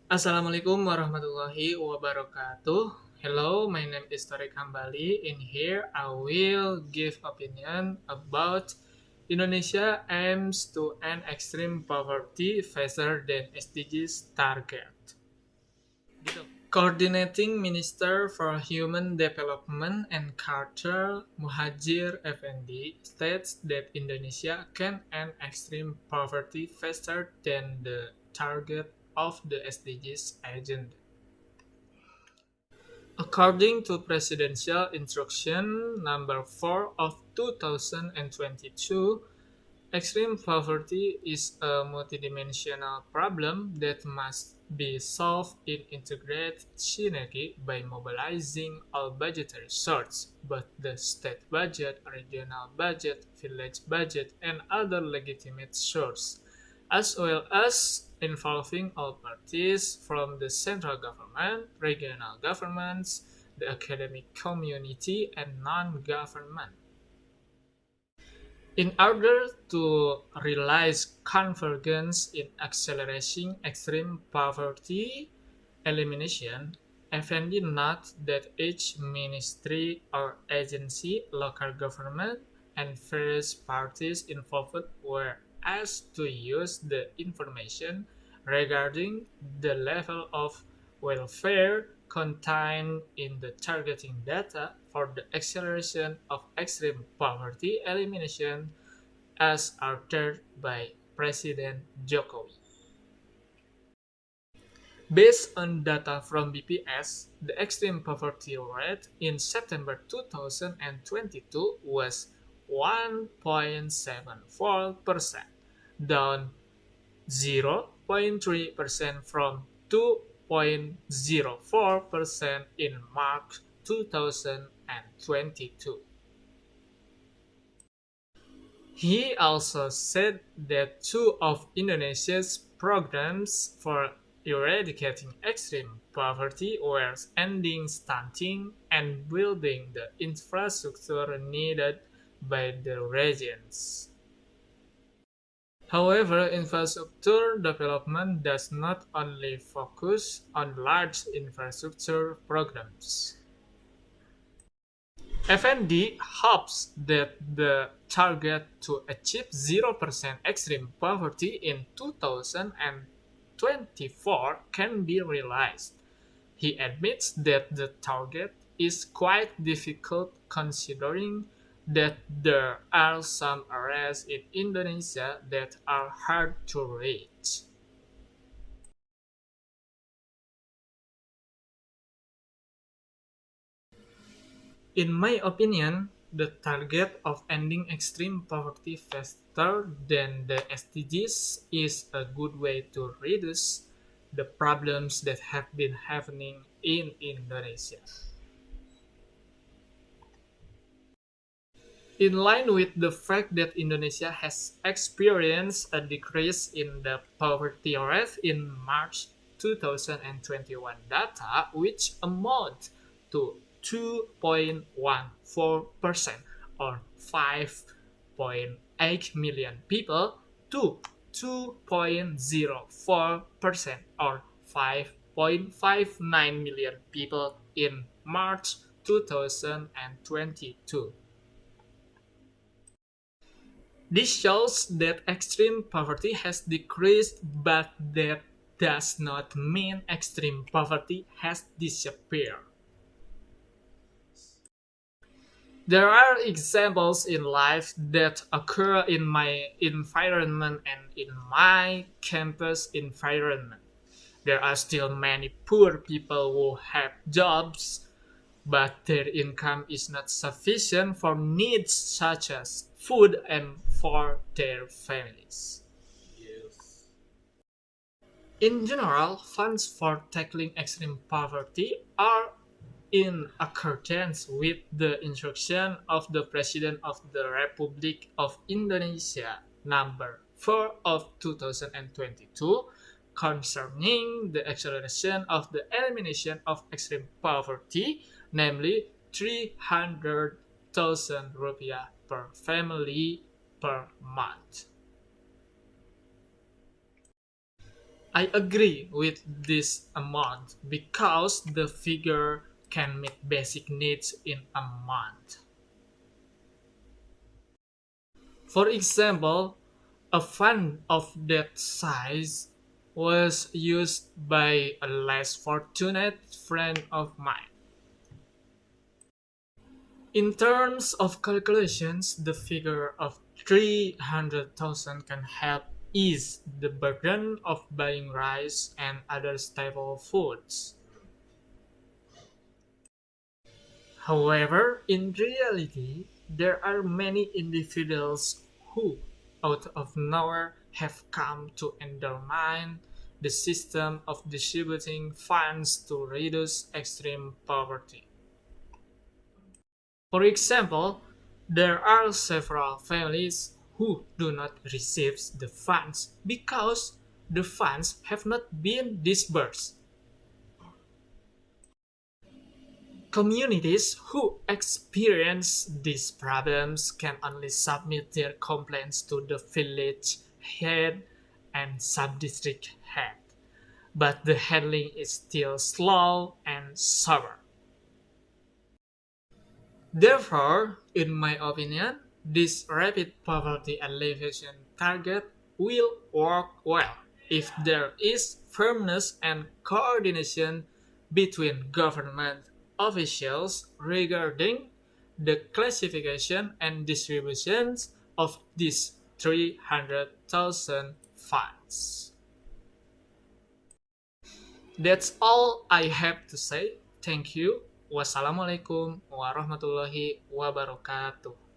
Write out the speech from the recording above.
Assalamualaikum warahmatullahi wabarakatuh. Hello, my name is Thariq Hambali. In here, I will give opinion about Indonesia aims to end extreme poverty faster than SDGs target. Coordinating Minister for Human Development and Culture Muhajir Effendi states that Indonesia can end extreme poverty faster than the target of the SDGs agenda. According to Presidential Instruction Number 4 of 2022, extreme poverty is a multidimensional problem that must be solved in integrated synergy by mobilizing all budgetary sources, both the state budget, regional budget, village budget, and other legitimate sources, as well as involving all parties from the central government, regional governments, the academic community, and non-government. In order to realize convergence in accelerating extreme poverty elimination, Effendi notes that each ministry or agency, local government, and various parties involved were asked to use the information regarding the level of welfare contained in the targeting data for the acceleration of extreme poverty elimination as ordered by President Jokowi. Based on data from BPS, the extreme poverty rate in September 2022 was 1.74%, down 0.3% from 2.04% in March 2022. He also said that two of Indonesia's programs for eradicating extreme poverty were ending stunting and building the infrastructure needed by the regions. However, infrastructure development does not only focus on large infrastructure programs. FND hopes that the target to achieve 0% extreme poverty in 2024 can be realized. He admits that the target is quite difficult considering that there are some areas in Indonesia that are hard to reach. In my opinion, the target of ending extreme poverty faster than the SDGs is a good way to reduce the problems that have been happening in Indonesia. In line with the fact that Indonesia has experienced a decrease in the poverty rate in March 2021 data, which amount to 2.14% or 5.8 million people to 2.04% or 5.59 million people in March 2022. This shows that extreme poverty has decreased, but that does not mean extreme poverty has disappeared. There are examples in life that occur in my environment and in my campus environment. There are still many poor people who have jobs, but their income is not sufficient for needs such as food and for their families. In general, funds for tackling extreme poverty are in accordance with the instruction of the President of the Republic of Indonesia number 4 of 2022 concerning the acceleration of the elimination of extreme poverty, namely 300,000 rupiah per family per month. I agree with this amount because the figure can meet basic needs in a month. For example, a fund of that size was used by a less fortunate friend of mine. In terms of calculations, the figure of 300,000 can help ease the burden of buying rice and other staple foods. However, in reality, there are many individuals who, out of nowhere, have come to undermine the system of distributing funds to reduce extreme poverty. For example, there are several families who do not receive the funds because the funds have not been disbursed. Communities who experience these problems can only submit their complaints to the village head and sub-district head, but the handling is still slow and sour. Therefore, in my opinion, this rapid poverty alleviation target will work well if there is firmness and coordination between government officials regarding the classification and distributions of these 300,000 funds. That's all I have to say. Thank you. Wassalamualaikum warahmatullahi wabarakatuh.